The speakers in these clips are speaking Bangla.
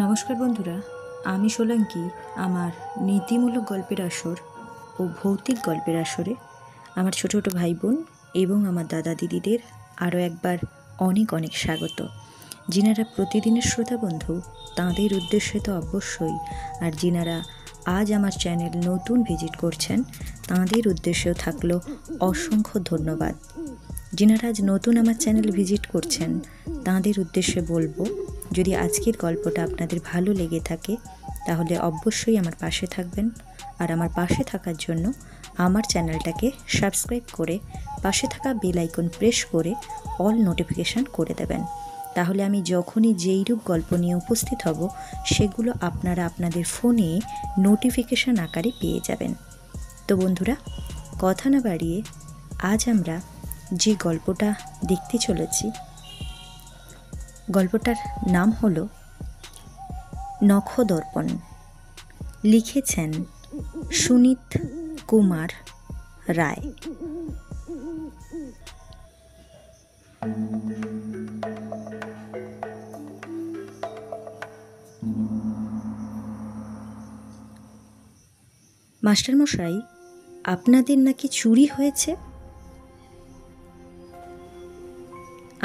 নমস্কার বন্ধুরা, আমি সোলাঙ্কি আমার নীতিমূলক গল্পের আসর ও ভৌতিক গল্পের আসরে আমার ছোটো ছোটো ভাই বোন এবং আমার দাদা দিদিদের আরও একবার অনেক অনেক স্বাগত। যিনারা প্রতিদিনের শ্রোতা বন্ধু তাঁদের উদ্দেশ্যে তো অবশ্যই, আর যিনারা আজ আমার চ্যানেল নতুন ভিজিট করছেন তাঁদের উদ্দেশ্যেও থাকলো অসংখ্য ধন্যবাদ। যিনারা আজ নতুন আমার চ্যানেল ভিজিট করছেন তাঁদের উদ্দেশ্যে বলবো, যদি আজকের গল্পটা আপনাদের ভালো লেগে থাকে তাহলে অবশ্যই আমার পাশে থাকবেন, আর আমার পাশে থাকার জন্য আমার চ্যানেলটাকে সাবস্ক্রাইব করে পাশে থাকা বেল আইকন প্রেস করে অল নোটিফিকেশান করে দেবেন। তাহলে আমি যখনই যেইরূপ গল্প নিয়ে উপস্থিত হব সেগুলো আপনারা আপনাদের ফোনে নোটিফিকেশান আকারে পেয়ে যাবেন। তো বন্ধুরা, কথা না বাড়িয়ে আজ আমরা যে গল্পটা দেখতে চলেছি, গল্পটার নাম হলো নখদর্পণ। লিখেছেন সুনীত কুমার রায়। মাস্টারমশাই, আপনাদের নাকি চুরি হয়েছে?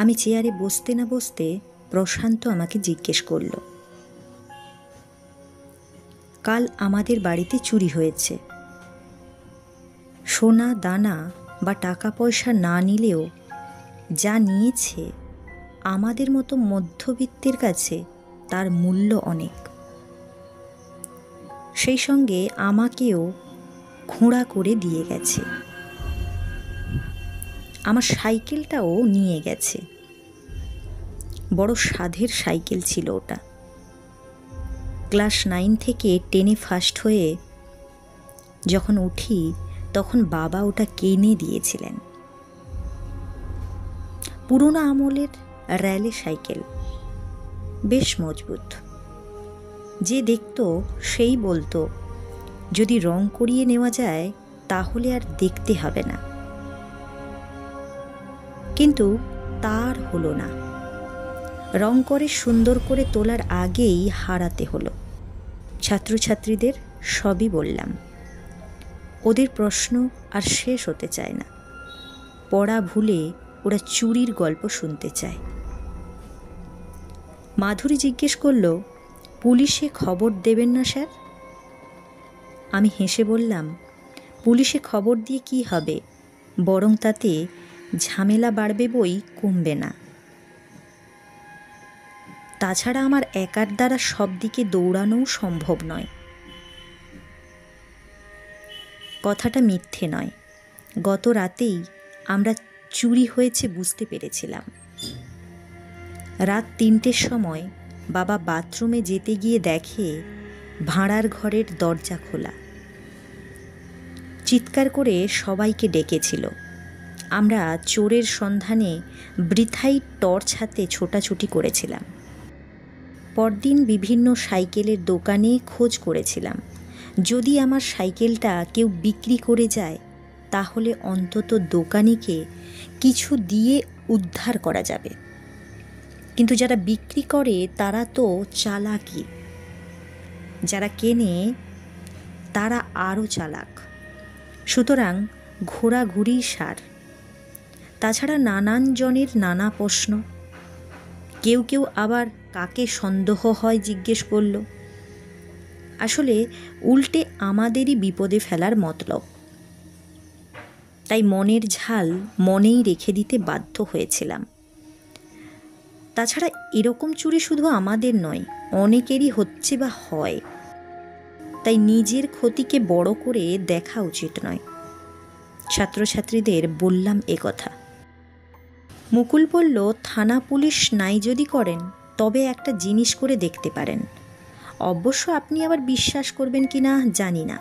আমি চেয়ারে বসতে না বসতে প্রশান্ত আমাকে জিজ্ঞেস করল। কাল আমাদের বাড়িতে চুরি হয়েছে। সোনা দানা বা টাকা পয়সা না নিলেও যা নিয়েছে আমাদের মতো মধ্যবিত্তের কাছে তার মূল্য অনেক। সেই সঙ্গে আমাকেও খোঁড়া করে দিয়ে গেছে। আমার সাইকেলটাও নিয়ে গেছে। বড় সাধের সাইকেল ছিল ওটা। ক্লাস 9 থেকে 10-এ ফার্স্ট হয়ে যখন উঠি তখন বাবা ওটা কিনে দিয়েছিলেন। পুরোনো আমলের র্যালে সাইকেল, বেশ মজবুত। যে দেখতো সেই বলতো যদি রং করিয়ে নেওয়া যায় তাহলে আর দেখতে হবে না, কিন্তু তার হলো না। রং করে সুন্দর করে তোলার আগেই হারাতে হলো। ছাত্রছাত্রীদের সবই বললাম। ওদের প্রশ্ন আর শেষ হতে চায় না। পড়া ভুলে ওরা চুরির গল্প শুনতে চায়। মাধুরী জিজ্ঞেস করল, পুলিশে খবর দেবেন না স্যার? আমি হেসে বললাম, পুলিশে খবর দিয়ে কি হবে, বরং তাতে ঝামেলা বাড়বে বই কমবে না। তাছাড়া আমার একার দ্বারা সব দিকে দৌড়ানোও সম্ভব নয়। কথাটা মিথ্যে নয়। গত রাতেই আমরা চুরি হয়েছে বুঝতে পেরেছিলাম। রাত 3টের সময় বাবা বাথরুমে যেতে গিয়ে দেখে ভাঁড়ার ঘরের দরজা খোলা। চিৎকার করে সবাইকে ডেকেছিল। আমরা চোরের সন্ধানে বৃথাই টর্চ হাতে ছোটাছুটি করেছিলাম। পরদিন বিভিন্ন সাইকেলের দোকানে খোঁজ করেছিলাম। যদি আমার সাইকেলটা কেউ বিক্রি করে যায় তাহলে অন্তত দোকানিকে কিছু দিয়ে উদ্ধার করা যাবে। কিন্তু যারা বিক্রি করে তারা তো চালাকি, যারা কেনে তারা আরও চালাক। সুতরাং ঘোরাঘুরি সার। তাছাড়া নানান জনের নানা প্রশ্ন। কেউ কেউ আবার কাকে সন্দেহ হয় জিজ্ঞেস করল। আসলে উল্টে আমাদেরই বিপদে ফেলার মতলব। তাই মনের ঝাল মনেই রেখে দিতে বাধ্য হয়েছিলাম। তাছাড়া এরকম চুরি শুধু আমাদের নয়, অনেকেরই হচ্ছে বা হয়। তাই নিজের ক্ষতিকে বড় করে দেখা উচিত নয়। ছাত্রছাত্রীদের বললাম একথা। মুকুল বলল, থানা পুলিশ নাই যদি করেন তবে একটা জিনিস করে দেখতে পারেন। অবশ্য আপনি আবার বিশ্বাস করবেন কি না জানি না।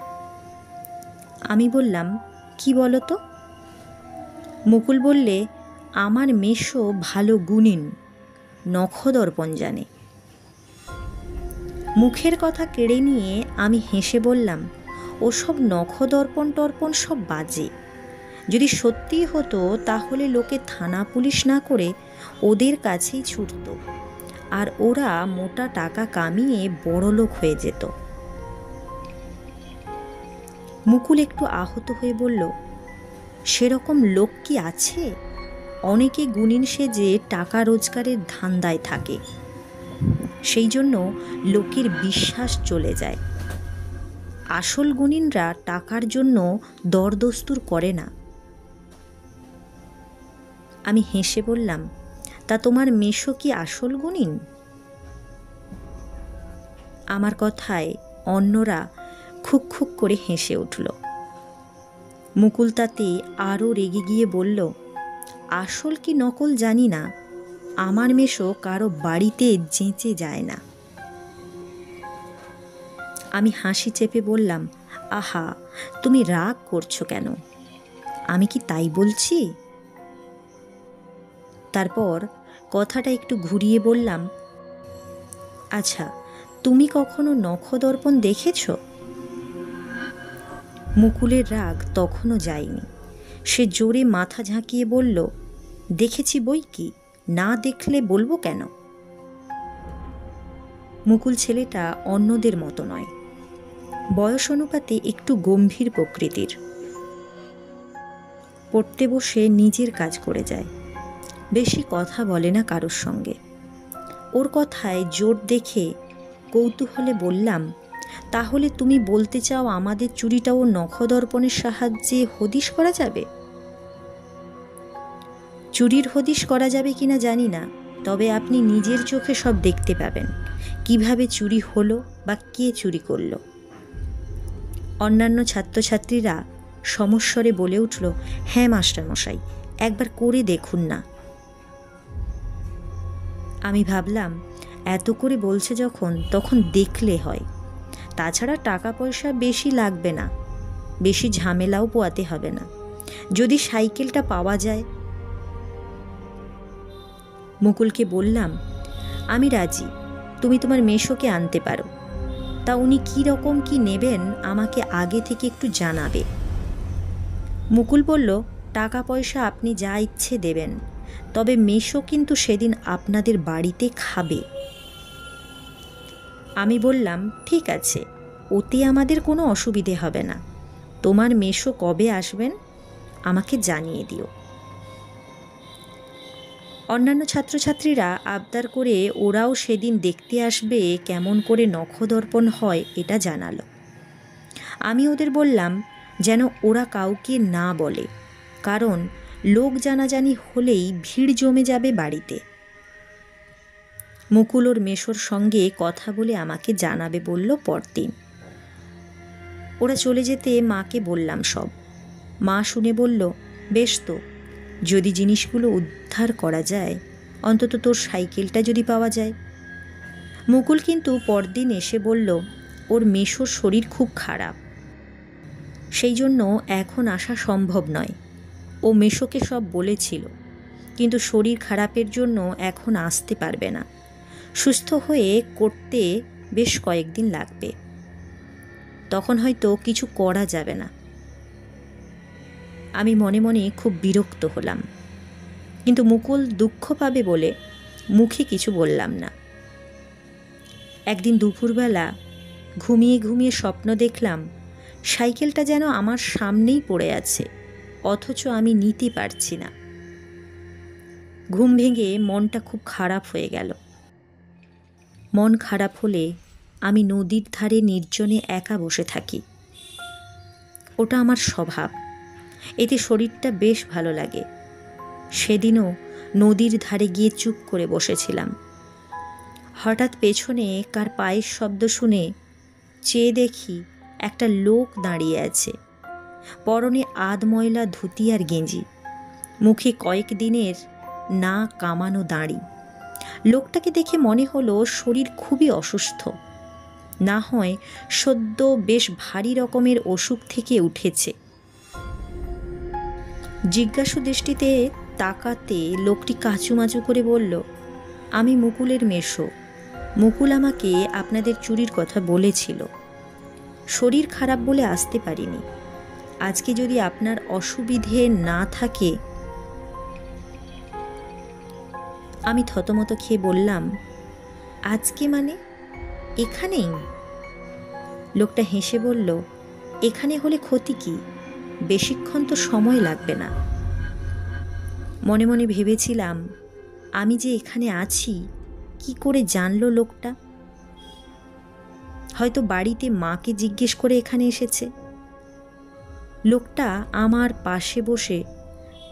আমি বললাম, কি বলো তো? মুকুল বললে, আমার মেশো ভালো গুণিন, নখদর্পণ জানে। মুখের কথা কেড়ে নিয়ে আমি হেসে বললাম, ওসব নখদর্পণ টর্পণ সব বাজে। যদি সত্যিই হতো তাহলে লোকে থানা পুলিশ না করে ওদের কাছেই ছুটত। আর ওরা মোটা টাকা কামিয়ে বড়লোক হয়ে যেত। মুকুল একটু আহত হয়ে বলল, সেরকম লোক কি আছে? অনেকে গুণিন সেজে টাকা রোজগারের ধান্দায় থাকে, সেই জন্য লোকের বিশ্বাস চলে যায়। আসল গুণিনরা টাকার জন্য দরদস্তুর করে না। আমি হেসে বললাম, তা তোমার মেশো কি আসল গুণিন? আমার কথায় অন্যরা খুক খুক করে হেসে উঠল। মুকুল তাতে আরও রেগে গিয়ে বলল, আসল কি নকল জানি না, আমার মেশো কারো বাড়িতে যেঁচে যায় না। আমি হাসি চেপে বললাম, আহা, তুমি রাগ করছো কেন? আমি কি তাই বলছি? তারপর কথাটা একটু ঘুরিয়ে বললাম, আচ্ছা, তুমি কখনো নখদর্পণ দেখেছ? মুকুলের রাগ তখনও যায়নি। সে জোরে মাথা ঝাঁকিয়ে বলল, দেখেছি বই কি, না দেখলে বলবো কেন? মুকুল ছেলেটা অন্যদের মতো নয়, বয়স অনুপাতে একটু গম্ভীর প্রকৃতির। পড়তে বসে নিজের কাজ করে যায়, বেশি কথা বলে না কারোর সঙ্গে। ওর কথায় জোর দেখে কৌতূহলে বললাম, তাহলে তুমি বলতে চাও আমাদের চুরিটাও নখদর্পণের সাহায্যে হদিশ করা যাবে? চুরির হদিশ করা যাবে কিনা জানি না, তবে আপনি নিজের চোখে সব দেখতে পাবেন, কিভাবে চুরি হলো বা কে চুরি করলো। অন্যান্য ছাত্রছাত্রীরা সমস্বরে বলে উঠল, হ্যাঁ মাস্টারমশাই, একবার করে দেখুন না। আমি ভাবলাম, এত করে বলছে যখন, তখন দেখলে হয়। তাছাড়া টাকা পয়সা বেশি লাগবে না, বেশি ঝামেলাও পোয়াতে হবে না। যদি সাইকেলটা পাওয়া যায়। মুকুলকে বললাম, আমি রাজি, তুমি তোমার মেশোকে আনতে পারো। তা উনি কী রকম কি নেবেন আমাকে আগে থেকে একটু জানাবে। মুকুল বলল, টাকা পয়সা আপনি যা ইচ্ছে দেবেন, তবে মেশো কিন্তু সেদিন আপনাদের বাড়িতে খাবে। আমি বললাম, ঠিক আছে, ওতে আমাদের কোনো অসুবিধে হবে না। তোমার মেশো কবে আসবেন আমাকে জানিয়ে দিও। অন্যান্য ছাত্রছাত্রীরা আবদার করে ওরাও সেদিন দেখতে আসবে কেমন করে নখদর্পণ হয় এটা জানালো। আমি ওদের বললাম যেন ওরা কাউকে না বলে, কারণ লোক জানাজানি হলেই ভিড় জমে যাবে বাড়িতে। মুকুল ওর মেশোর সঙ্গে কথা বলে আমাকে জানাবে বলল পরদিন। ওরা চলে যেতে মাকে বললাম সব। মা শুনে বলল, বেশ তো, যদি জিনিসগুলো উদ্ধার করা যায়, অন্তত তোর সাইকেলটা যদি পাওয়া যায়। মুকুল কিন্তু পরদিন এসে বলল, ওর মেশোর শরীর খুব খারাপ, সেই জন্য এখন আসা সম্ভব নয়। ও মেশোকে সব বলেছিল, কিন্তু শরীর খারাপের জন্য এখন আসতে পারবে না। সুস্থ হয়ে করতে বেশ কয়েকদিন লাগবে, তখন হয়তো কিছু করা যাবে না। আমি মনে মনে খুব বিরক্ত হলাম, কিন্তু মুকুল দুঃখ পাবে বলে মুখে কিছু বললাম না। একদিন দুপুরবেলা ঘুমিয়ে ঘুমিয়ে স্বপ্ন দেখলাম সাইকেলটা যেন আমার সামনেই পড়ে আছে, অথচ আমি নিতে পারছি না। ঘুম ভেঙে মনটা খুব খারাপ হয়ে গেল। মন খারাপ হলে আমি নদীর ধারে নির্জনে একা বসে থাকি, ওটা আমার স্বভাব। এতে শরীরটা বেশ ভালো লাগে। সেদিনও নদীর ধারে গিয়ে চুপ করে বসেছিলাম। হঠাৎ পেছনে কার পায়ের শব্দ শুনে চেয়ে দেখি একটা লোক দাঁড়িয়ে আছে, পরনে আধময়লা ধুতি আর গেঞ্জি, মুখে কয়েকদিনের না কামানো দাড়ি। লোকটাকে দেখে মনে হলো শরীর খুবই অসুস্থ, না হয় সদ্য বেশ ভারী রকমের অসুখ থেকে উঠেছে। জিজ্ঞাসু দৃষ্টিতে তাকাতে লোকটি কাচুমাচু করে বলল, আমি মুকুলের মেশো। মুকুল আমাকে আপনাদের চুরির কথা বলেছিল। শরীর খারাপ বলে আসতে পারিনি। আজকে যদি আপনার অসুবিধে না থাকে। আমি থতমত খেয়ে বললাম, আজকে মানে? এখানেই? লোকটা হেসে বলল, এখানে হলে ক্ষতি কি, বেশিক্ষণ তো সময় লাগবে না। মনে মনে ভেবেছিলাম, আমি যে এখানে আছি কি করে জানলো লোকটা? হয়তো বাড়িতে মাকে জিজ্ঞেস করে এখানে এসেছে। লোকটা আমার পাশে বসে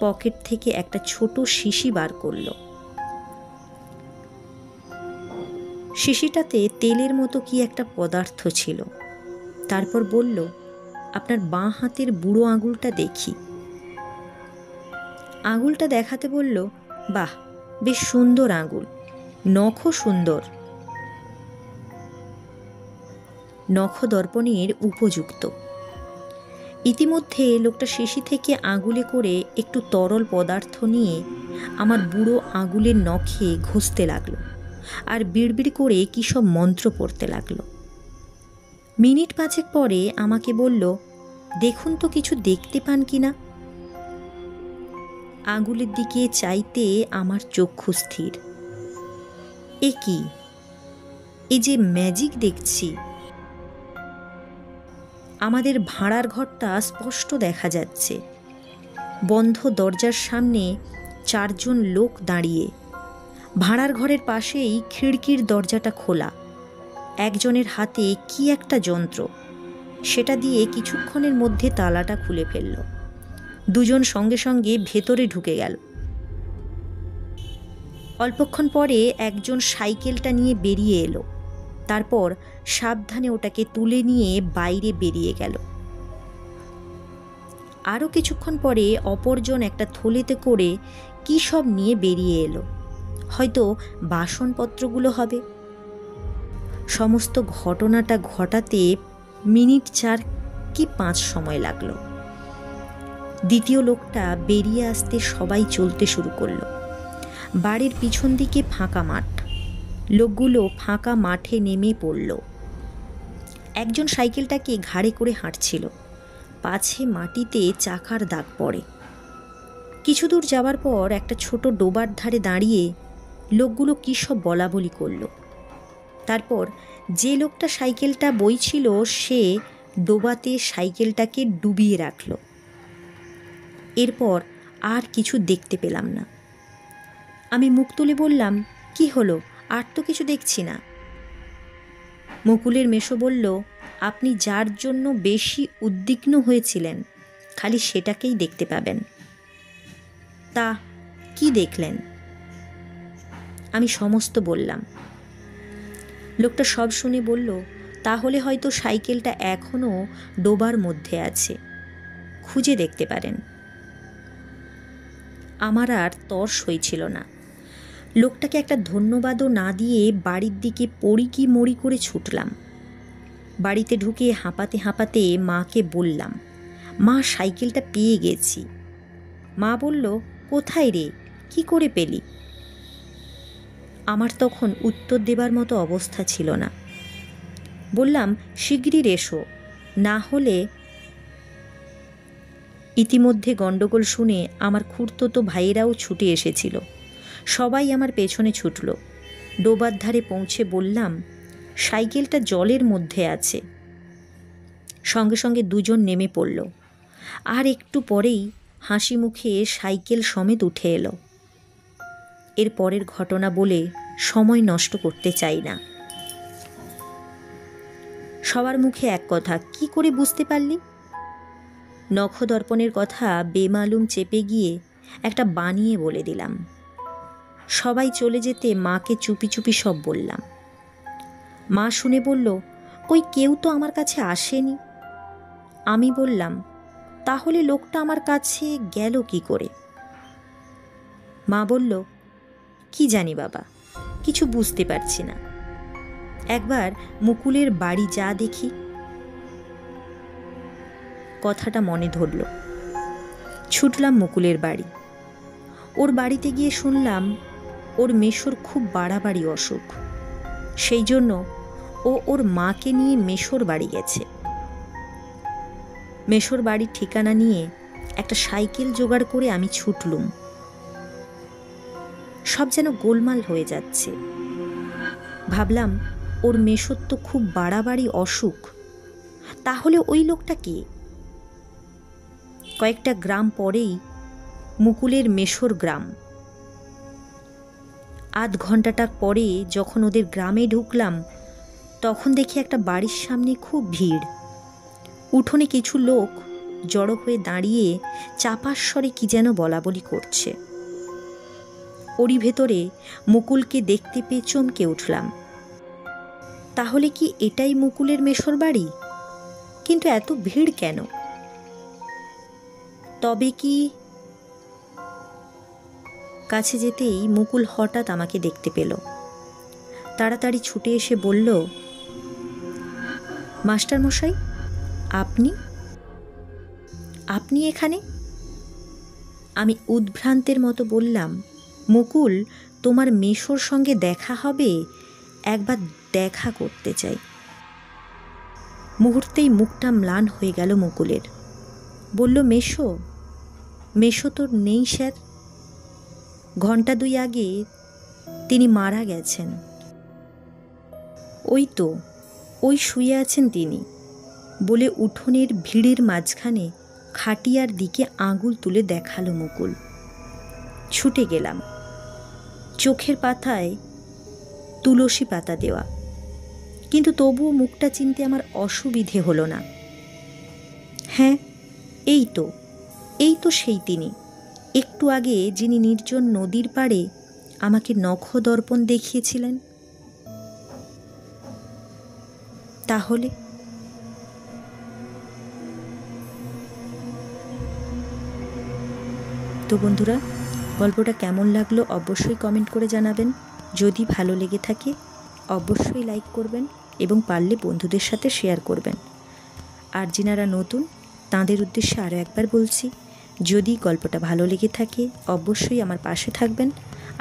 পকেট থেকে একটা ছোট শিশি বার করলো। শিশিটাতে তেলের মতো কি একটা পদার্থ ছিল। তারপর বলল, আপনার বাঁ হাতের বুড়ো আঙুলটা দেখি। আঙুলটা দেখাতে বলল, বাহ, বেশ সুন্দর আঙুল, নখও সুন্দর, নখ দর্পণের উপযুক্ত। ইতিমধ্যে লোকটা শিশি থেকে আঙুলে করে একটু তরল পদার্থ নিয়ে আমার বুড়ো আঙুলের নখে ঘষতে লাগলো আর বিড়বিড় করে কী সব মন্ত্র পড়তে লাগলো। মিনিট 5 পরে আমাকে বলল, দেখুন তো কিছু দেখতে পান কি না। আঙুলের দিকে চাইতে আমার চক্ষু স্থির। এ কি, এ যে ম্যাজিক দেখছি। আমাদের ভাড়ার ঘরটা স্পষ্ট দেখা যাচ্ছে। বন্ধ দরজার সামনে 4 জন লোক দাঁড়িয়ে। ভাড়ার ঘরের পাশেই খিড়কির দরজাটা খোলা। একজনের হাতে কি একটা যন্ত্র, সেটা দিয়ে কিছুক্ষণের মধ্যে তালাটা খুলে ফেলল। 2 জন সঙ্গে সঙ্গে ভেতরে ঢুকে গেল। অল্পক্ষণ পরে একজন সাইকেলটা নিয়ে বেরিয়ে এলো। তারপর সাবধানে ওটাকে তুলে নিয়ে বাইরে বেরিয়ে গেল। আরও কিছুক্ষণ পরে অপরজন একটা থলেতে করে কী সব নিয়ে বেরিয়ে এলো। হয়তো বাসনপত্রগুলো হবে। সমস্ত ঘটনাটা ঘটাতে মিনিট 4 কি 5 সময় লাগলো। দ্বিতীয় লোকটা বেরিয়ে আসতে সবাই চলতে শুরু করলো। বাড়ির পিছন দিকে ফাঁকা মাঠ। লোকগুলো ফাঁকা মাঠে নেমে পড়ল। একজন সাইকেলটাকে ঘাড়ে করে হাঁটছিল। পাছে মাটিতে চাকার দাগ পড়ে। কিছু দূর যাওয়ার পর একটা ছোট ডোবার ধারে দাঁড়িয়ে লোকগুলো কী সব বলাবলি করল। তারপর যে লোকটা সাইকেলটা বইছিল সে ডোবাতে সাইকেলটাকে ডুবিয়ে রাখল। এরপর আর কিছু দেখতে পেলাম না। আমি মুখ তুলে বললাম, কি হলো, আর তো কিছু দেখছি না। মুকুলের মেসো বলল, আপনি যার জন্য বেশি উদ্বিগ্ন হয়েছিলেন খালি সেটাকেই দেখতে পাবেন। তা কি দেখলেন? আমি সমস্ত বললাম। লোকটা সব শুনে বলল, তাহলে হয়তো সাইকেলটা এখনও ডোবার মধ্যে আছে, খুঁজে দেখতে পারেন। আমার আর তর সইছিল না। লোকটাকে একটা ধন্যবাদও না দিয়ে বাড়ির দিকে পড়ি কি মরি করে ছুটলাম। বাড়িতে ঢুকে হাঁপাতে হাঁপাতে মাকে বললাম, মা, সাইকেলটা পেয়ে গেছি। মা বলল, কোথায় রে, কি করে পেলি? আমার তখন উত্তর দেবার মতো অবস্থা ছিল না। বললাম, শিগগির এসো, না হলে। ইতিমধ্যে গণ্ডগোল শুনে আমার খুড়তুতো ভাইয়েরাও ছুটে এসেছিল। সবাই আমার পেছনে ছুটল। ডোবার ধারে পৌঁছে বললাম, সাইকেলটা জলের মধ্যে আছে। সঙ্গে সঙ্গে 2 জন নেমে পড়ল। আর একটু পরেই হাসি মুখে সাইকেল সমেত উঠে এলো। এর পরের ঘটনা বলে সময় নষ্ট করতে চাই না। সবার মুখে এক কথা, কি করে বুঝতে পারলি? নখদর্পণের কথা বেমালুম চেপে গিয়ে একটা বানিয়ে বলে দিলাম। সবাই চলে যেতে মাকে চুপি চুপি সব বললাম। মা শুনে বলল, কই, কেউ তো আমার কাছে আসেনি। আমি বললাম, তাহলে লোকটা আমার কাছে গেল কি করে? মা বলল, কি জানি বাবা, কিছু বুঝতে পারছি না। একবার মুকুলের বাড়ি যা দেখি। কথাটা মনে ধরল। ছুটলাম মুকুলের বাড়ি। ওর বাড়িতে গিয়ে শুনলাম ওর মেশোর খুব বাড়াবাড়ি অসুখ। সেই জন্য ও ওর মাকে নিয়ে মেশোর বাড়ি গেছে। মেশোর বাড়ির ঠিকানা নিয়ে একটা সাইকেল জোগাড় করে আমি ছুটলুম। সব যেন গোলমাল হয়ে যাচ্ছে। ভাবলাম ওর মেশোর তো খুব বাড়াবাড়ি অসুখ, তাহলে ওই লোকটা কে? কয়েকটা গ্রাম পরেই মুকুলের মেশোর গ্রাম। আধ ঘন্টাটা পরে যখন ওদের গ্রামে ঢুকলাম, তখন দেখি একটা বাড়ির সামনে খুব ভিড়। উঠোনে কিছু লোক জড়ো হয়ে দাঁড়িয়ে চাপার স্বরে কি যেন বলাবলি করছে। ওরই ভেতরে মুকুলকে দেখতে পেয়ে চমকে উঠলাম। তাহলে কি এটাই মুকুলের মেশোর বাড়ি? কিন্তু এত ভিড় কেন? তবে কি? কাছে যেতেই মুকুল হঠাৎ আমাকে দেখতে পেল। তাড়াতাড়ি ছুটে এসে বলল, মাস্টার মশাই, আপনি আপনি এখানে? আমি উদ্ভ্রান্তের মতো বললাম, মুকুল, তোমার মেশোর সঙ্গে দেখা হবে, একবার দেখা করতে চাই। মুহূর্তেই মুখটা ম্লান হয়ে গেল মুকুলের। বলল, মেশো? মেশো তো নেই স্যার, ঘন্টা 2 আগে তিনি মারা গেছেন। ওই তো, ওই শুয়ে আছেন তিনি, বলে উঠোনের ভিড়ের মাঝখানে খাটিয়ার দিকে আঙুল তুলে দেখালো মুকুল। ছুটে গেলাম। চোখের পাতায় তুলসী পাতা দেওয়া, কিন্তু তবুও মুখটা চিনতে আমার অসুবিধে হলো না। হ্যাঁ, এই তো সেই তিনি, একটু আগে যিনি নির্জন নদীর পাড়ে আমাকে নখদর্পণ দেখিয়েছিলেন। তাহলে তো বন্ধুরা, গল্পটা কেমন লাগলো অবশ্যই কমেন্ট করে জানাবেন। যদি ভালো লেগে থাকে অবশ্যই লাইক করবেন এবং পারলে বন্ধুদের সাথে শেয়ার করবেন। আর যিনারা নতুন তাঁদের উদ্দেশ্যে আরও একবার বলছি, যদি গল্পটা ভালো লেগে থাকে অবশ্যই আমার পাশে থাকবেন।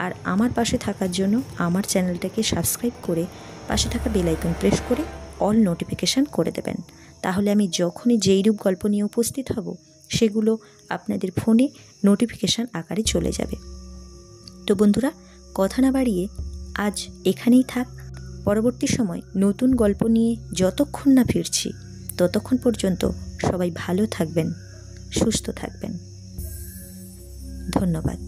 আর আমার পাশে থাকার জন্য আমার চ্যানেলটাকে সাবস্ক্রাইব করে পাশে থাকা বেল আইকন প্রেস করে অল নোটিফিকেশান করে দেবেন। তাহলে আমি যখনই যেইরূপ গল্প নিয়ে উপস্থিত হব সেগুলো আপনাদের ফোনে নোটিফিকেশান আকারে চলে যাবে। তো বন্ধুরা, কথা না বাড়িয়ে আজ এখানেই থাক। পরবর্তী সময় নতুন গল্প নিয়ে যতক্ষণ না ফিরছি ততক্ষণ পর্যন্ত সবাই ভালো থাকবেন, সুস্থ থাকবেন। ধন্যবাদ।